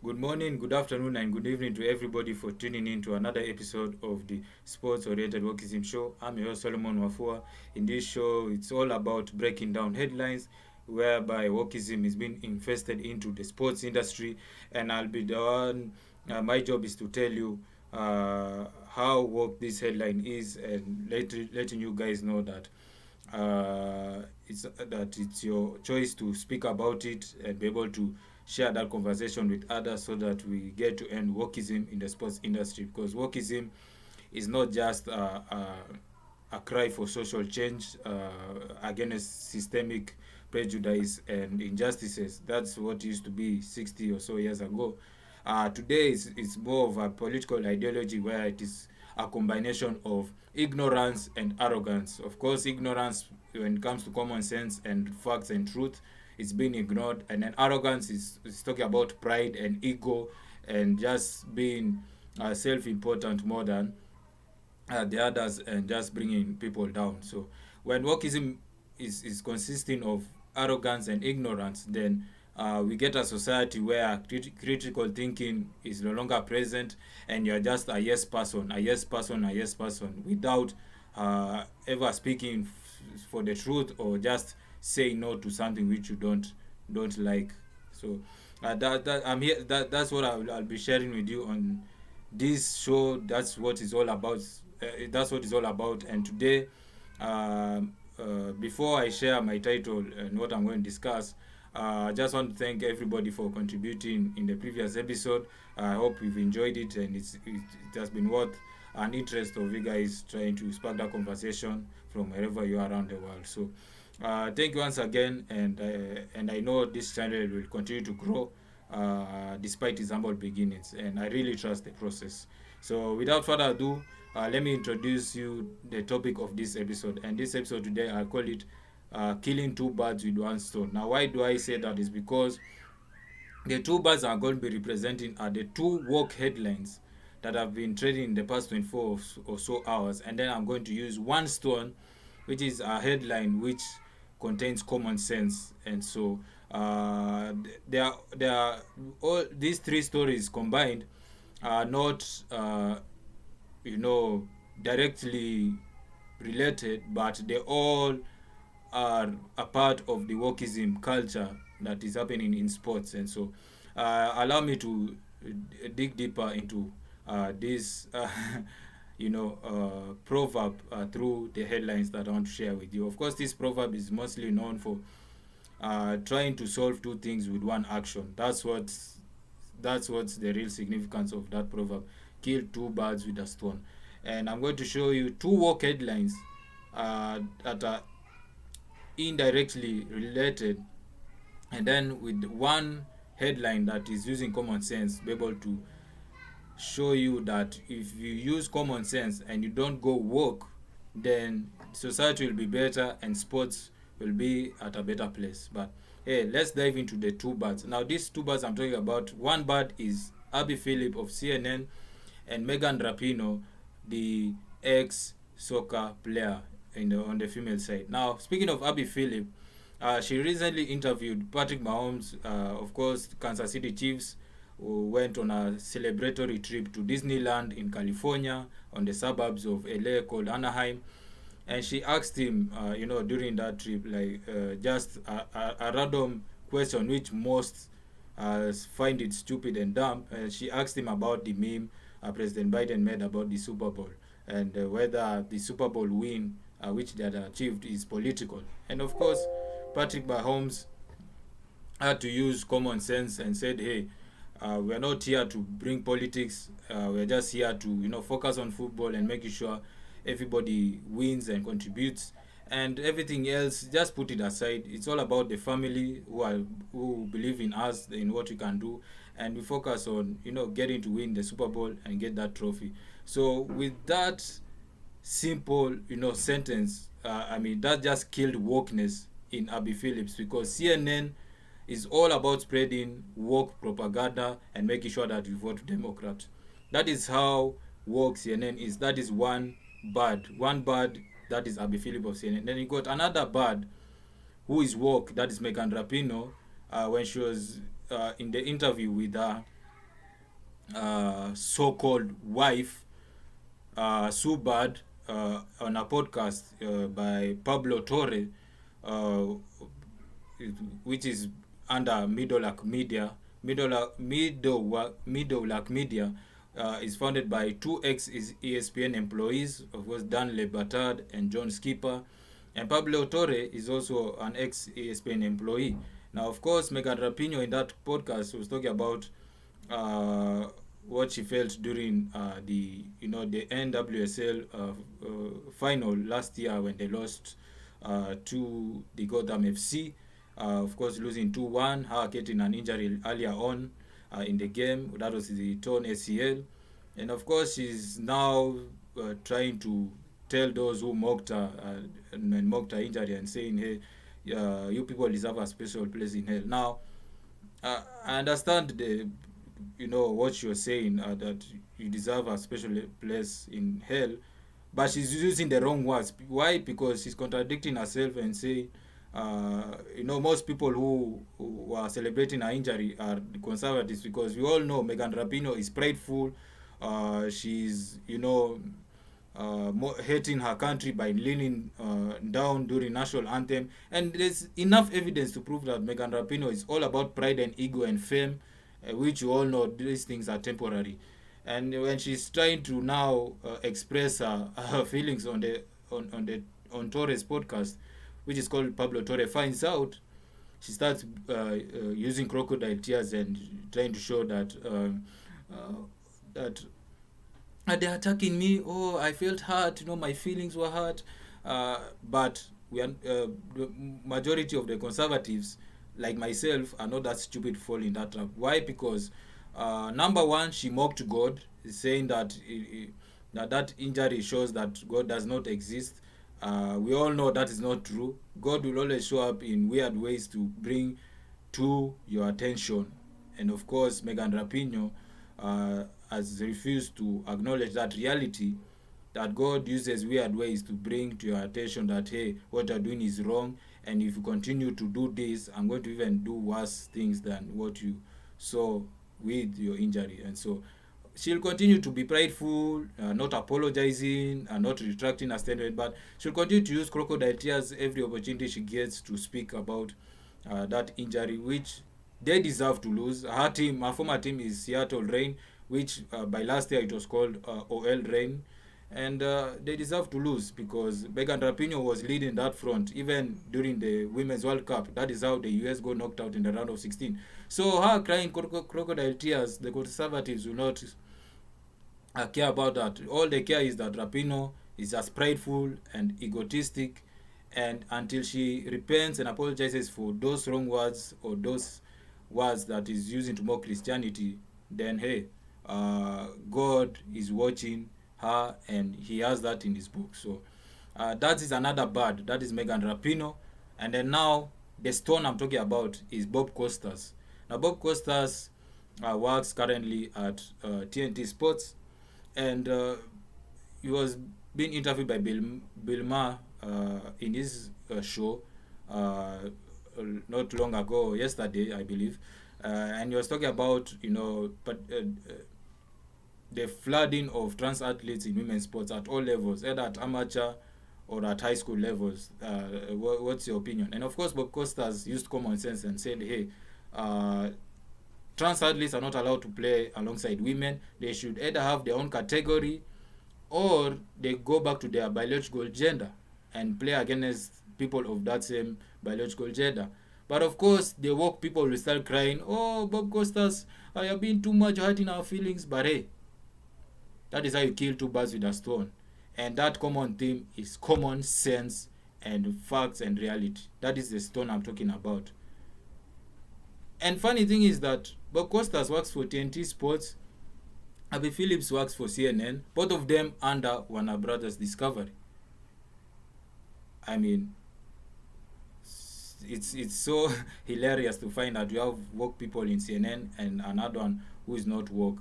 Good morning, good afternoon, and good evening to everybody for tuning in to another episode of the Sports Oriented Wokeism Show. I'm your host, Solomon Wafua. In this show, it's all about breaking down headlines whereby wokeism is being infested into the sports industry, and I'll be the one. My job is to tell you how woke this headline is, and letting you guys know that it's your choice to speak about it and be able to share that conversation with others so that we get to end wokeism in the sports industry, because wokeism is not just a cry for social change against systemic prejudice and injustices. That's what used to be 60 or so years ago. Today it's more of a political ideology where it is a combination of ignorance and arrogance. Of course, ignorance when it comes to common sense and facts and truth, it's being ignored, and then arrogance is talking about pride and ego and just being self-important more than the others and just bringing people down. So when wokeism is consisting of arrogance and ignorance, then we get a society where critical thinking is no longer present, and you're just a yes person, a yes person, a yes person, without ever speaking for the truth or just saying no to something which you don't like. So that I'm here. That's what I'll be sharing with you on this show. That's what it's all about. That's what it's all about. And today, before I share my title and what I'm going to discuss, I just want to thank everybody for contributing in the previous episode. I hope you've enjoyed it, and it has been worth an interest of you guys trying to spark that conversation from wherever you are around the world. So, thank you once again, and I know this channel will continue to grow despite its humble beginnings, and I really trust the process. So, without further ado, let me introduce you the topic of this episode. And this episode today, I call it "Killing Two Birds with One Stone." Now, why do I say that? Is because the two birds I'm going to be representing are the two woke headlines that have been trending in the past 24 or so hours, and then I'm going to use one stone, which is a headline which contains common sense. And so there are all these three stories combined are not you know directly related, but they all are a part of the wokeism culture that is happening in sports. And so allow me to dig deeper into this proverb through the headlines that I want to share with you. Of course, this proverb is mostly known for trying to solve two things with one action. That's what's the real significance of that proverb. Kill two birds with a stone. And I'm going to show you two woke headlines that are indirectly related, and then with one headline that is using common sense, be able to show you that if you use common sense and you don't go woke, then society will be better and sports will be at a better place. But hey, let's dive into the two birds. Now, these two birds I'm talking about, one bird is Abby Phillip of CNN and Megan Rapinoe, the ex soccer player on the female side. Now, speaking of Abby Phillip, she recently interviewed Patrick Mahomes, of course, Kansas City Chiefs, who went on a celebratory trip to Disneyland in California on the suburbs of LA called Anaheim. And she asked him, during that trip, like just a random question which most find it stupid and dumb. She asked him about the meme President Biden made about the Super Bowl, and whether the Super Bowl win which they had achieved is political. And of course, Patrick Mahomes had to use common sense and said, "Hey, we're not here to bring politics. We're just here to focus on football and making sure everybody wins and contributes, and everything else just put it aside. It's all about the family who believe in us, in what we can do, and we focus on getting to win the Super Bowl and get that trophy." So with that simple sentence, that just killed wokeness in Abby Phillips, because CNN is all about spreading woke propaganda and making sure that you vote Democrat. That is how woke CNN is. That is one bad. That is Abby Phillip of CNN. Then you got another bad who is woke. That is Megan Rapinoe. When she was in the interview with her, so-called wife, Subad, on a podcast by Pablo Torre, uh, which is under Middle Media, is founded by two ex-ESPN employees, of course, Dan Le Batard and John Skipper. And Pablo Torre is also an ex-ESPN employee. Now, of course, Megan Rapinoe in that podcast was talking about uh, what she felt during the NWSL final last year when they lost to the Gotham FC. Of course, losing 2-1, her getting an injury earlier on in the game. That was the torn ACL. And of course, she's now trying to tell those who mocked her and mocked her injury and saying, hey, you people deserve a special place in hell. Now, I understand what you're saying, that you deserve a special place in hell, but she's using the wrong words. Why? Because she's contradicting herself and saying, most people who are celebrating her injury are the conservatives, because we all know Megan Rapinoe is prideful. She's hating her country by kneeling down during national anthem, and there's enough evidence to prove that Megan Rapinoe is all about pride and ego and fame, which you all know these things are temporary. And when she's trying to now express her feelings on Torres podcast, which is called Pablo Torre Finds Out, she starts using crocodile tears and trying to show that that they're attacking me. Oh, I felt hurt. My feelings were hurt. But the majority of the conservatives, like myself, are not that stupid to fall in that trap. Why? Because number one, she mocked God, saying that that injury shows that God does not exist. We all know that is not true. God will always show up in weird ways to bring to your attention. And of course, Megan Rapinoe has refused to acknowledge that reality, that God uses weird ways to bring to your attention that, hey, what you're doing is wrong, and if you continue to do this, I'm going to even do worse things than what you saw with your injury. And so she'll continue to be prideful, not apologizing, not retracting her statement, but she'll continue to use crocodile tears every opportunity she gets to speak about that injury, which they deserve to lose. Her former team is Seattle Reign, which by last year it was called OL Reign, and they deserve to lose because Megan Rapinoe was leading that front even during the Women's World Cup. That is how the US got knocked out in the round of 16. So her crying crocodile tears, the conservatives will not care about that. All they care is that Rapinoe is just prideful and egotistic, and until she repents and apologizes for those wrong words or those words that is using to mock Christianity, then hey, God is watching her, and he has that in his book. So that is another bad. That is Megan Rapinoe. And then now the stone I'm talking about is Bob Costas. Now Bob Costas works currently at TNT Sports, and he was being interviewed by Bill Maher in his show not long ago, yesterday I believe, and he was talking about the flooding of trans athletes in women's sports at all levels, either at amateur or at high school levels. What's your opinion? And of course, Bob Costas used common sense and said, hey, trans athletes are not allowed to play alongside women. They should either have their own category or they go back to their biological gender and play against people of that same biological gender. But of course, the woke people will start crying, oh, Bob Costas, I have been too much hurting our feelings. But hey, that is how you kill two birds with a stone. And that common theme is common sense and facts and reality. That is the stone I'm talking about. And funny thing is that Bob Costas works for TNT Sports, Abby Phillips works for CNN, both of them under Warner Brothers Discovery. I mean, it's so hilarious to find that you have woke people in CNN and another one who is not woke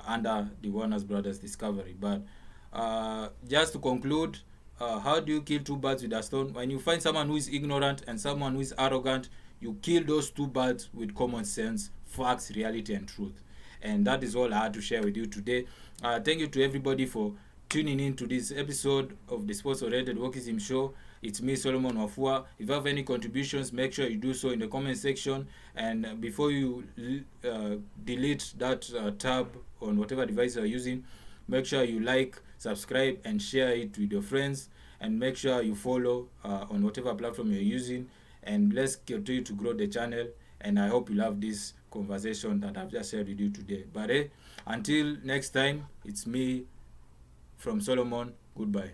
under the Warner Brothers Discovery. But just to conclude, how do you kill two birds with a stone? When you find someone who is ignorant and someone who is arrogant, you kill those two birds with common sense, facts, reality, and truth. And that is all I had to share with you today. Thank you to everybody for tuning in to this episode of the Sports Oriented Wokeism Show. It's me, Solomon Wafua. If you have any contributions, make sure you do so in the comment section. And before you delete that tab on whatever device you're using, make sure you like, subscribe, and share it with your friends. And make sure you follow on whatever platform you're using. And let's continue to grow the channel. And I hope you love this conversation that I've just shared with you today. But until next time, it's me from Solomon. Goodbye.